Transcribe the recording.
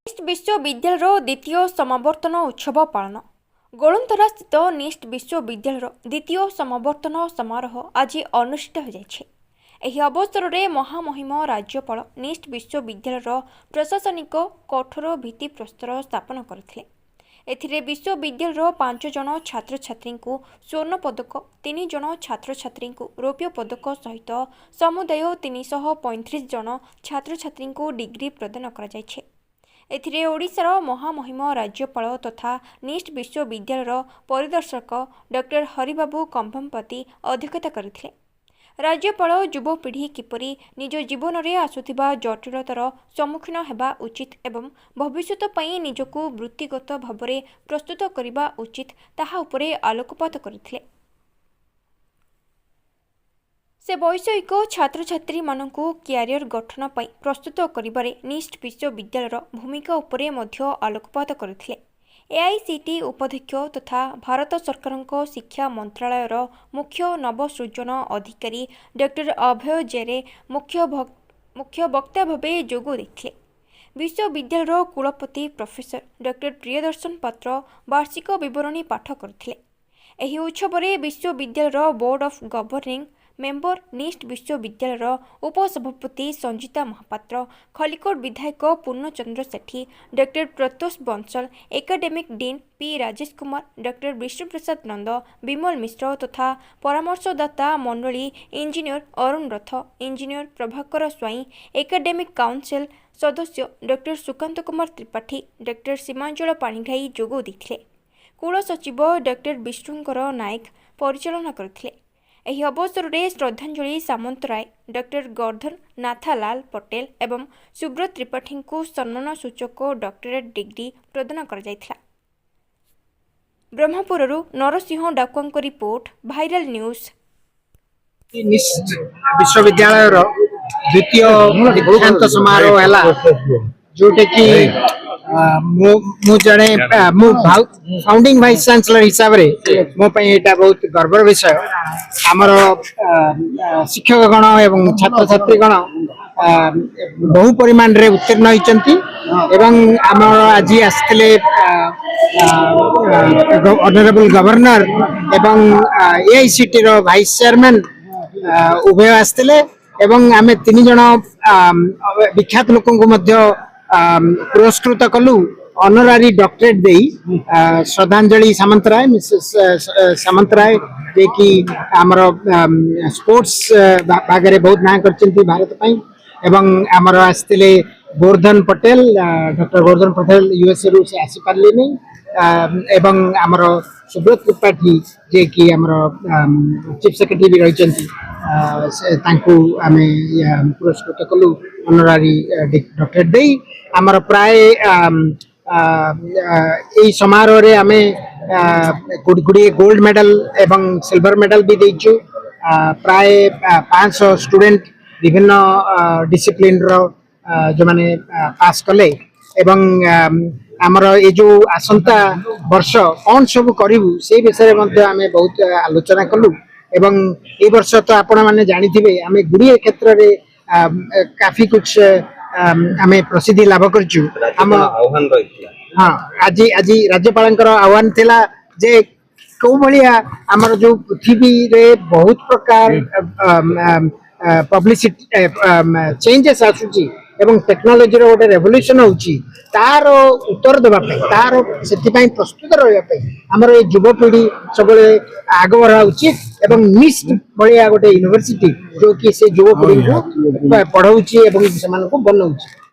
निष्ट विश्वविद्यालय द्वितीय समावर्तन उत्सव पालन गोलंतरा स्थित निष्ट विश्वविद्यालय द्वितीय समावर्तन समारोह आज अनुष्ठित हो जाइछे। एही अवसर में महामहिम राज्यपाल निष्ट विश्वविद्यालय प्रशासनिक कठोर भित्तिप्रस्तर स्थापन करथिले। एथिरे विश्वविद्यालय 5 जन छात्र छात्री को स्वर्ण पदक, 3 जन छात्र छात्री को रौप्य पदक सहित समुदाय 335 जन छात्र छात्री को डिग्री प्रदान करा जाइछे। एथिरे ओडिशार महामहिम राज्यपाल तथा निष्ट विश्वविद्यालय परिदर्शक डॉक्टर हरिबाबू कंभमपति अध्यक्षता करथिले। राज्यपाल युवपीढ़ी किपरि निज जीवन में आसुथिबा जटिलतार सम्मुखीन हेबा उचित एवं भविष्यत पई निजको वृत्तिगत भावरे प्रस्तुत करिबा उचित ताहा उपरे आलोकपात करथिले। से वैषयिक छात्र छात्री मानकु क्यारियर गठन पई प्रस्तुत करिबारे निष्ट विश्वविद्यालयर भूमिका उपरे मध्य आलोकपात करथिले। एआईसीटी उपाध्यक्ष तथा भारत सरकार शिक्षा मंत्रालयर मुख्य नवसृजन अधिकारी डॉक्टर अभय जेरे मुख्य वक्ता भावे जोग देथिले। विश्वविद्यालयर कुलपति प्रोफेसर डॉक्टर प्रियदर्शन पात्र वार्षिक विवरणी पाठ करथिले। एही उत्सव में विश्वविद्यालयर बोर्ड ऑफ गवर्निंग मेंबर निष्ट विश्वविद्यालयर उपसभापति संजीता महापात्र, खलिकोट विधायक Purnachandra Sethi, doctor Pratyosh Bansal, academic dean P Rajesh Kumar, doctor Bishnuprasad Nanda, Bimal Mishra तथा परामर्शदाता मंडली engineer Arun Rath, engineer Prabhakar Swain, academic council सदस्य डॉक्टर सुकांत कुमार त्रिपाठी, डॉक्टर सीमांचल पाणिग्राही जोग देथिले। कुल सचिव डॉक्टर विष्णुकर नायक परिचालना करथिले। एही अवसर में श्रद्धांजलि सामंतराय, डॉक्टर गर्धन नाथालाल पटेल एवं सुब्रत त्रिपाठी को सम्मान सूचक डॉक्टरेट डिग्री प्रदान कर जायथिला। ब्रह्मपुररू नरसिंह डाकुआंक रिपोर्ट, भाइराल न्यूज। निष्ट विश्वविद्यालय द्वितीय दीक्षांत समारोह है जोटे कि जड़े फाउंडिंग वाइस चांसलर हिसाब से मो बहुत गर्वर विषय। आमर शिक्षकगण एवं छात्र छात्रीगण बहु परिमाण रे उत्तीर्ण होती आमर आज आसते ऑनरेबल गवर्नर एवं एआईसीटी रो वाइस चेयरमैन उभय आसते आम 3 जन विख्यात लोक पुरस्कृत कलु ऑनरारी डॉक्टरेट दे श्रद्धांजलि सामंतराय मिसेस सामंतराय जे कि आमर स्पोर्ट्स भाग में बहुत ना कर भारत पई एवं आमर आसते गोवर्धन पटेल, डॉक्टर गोवर्धन पटेल यूएसए रु से आसी पारले नहीं एवं आमर सुब्रत त्रिपाठी जे कि आमर चीफ सेक्रेटरी भी रही पुरस्कृत कलु ऑनरारी डॉक्टरेट दे आमर प्राय यही समारोह रे आमे गुड़े गोल्ड मेडल एवं सिल्वर मेडल भी देचु। प्राय 500 स्टूडेंट विभिन्न डिसिप्लिन रो जो माने पास कले एवं आमर ये जो आसंता वर्ष कौन सब करू से विषय में आमे बहुत आलोचना कलु एवं ए वर्ष तो आपण माने जानी थिबे आमे गुड़िए क्षेत्र रे काफी कुछ आमे प्रसिद्धि लाभ करचु। आह्वान रही हाँ आज आज राज्यपाल आह्वान थिला जे को भलिया आमर जो पृथ्वी रे बहुत प्रकार पब्लिसिटी चेंजेस आसुची एवं टेक्नोलॉजी रो गोटे रेवोल्यूशन होची तार उत्तर देबा पे तार सेति पई प्रस्तुत रहबा पे हमर ए युवपीढ़ी सब आग बढ़ा उचित एवं निष्ट भलिया गोटे यूनिवर्सिटी जो कि से युवपीढ़ी को पढ़ाउची एवं सेमान को बनाउची।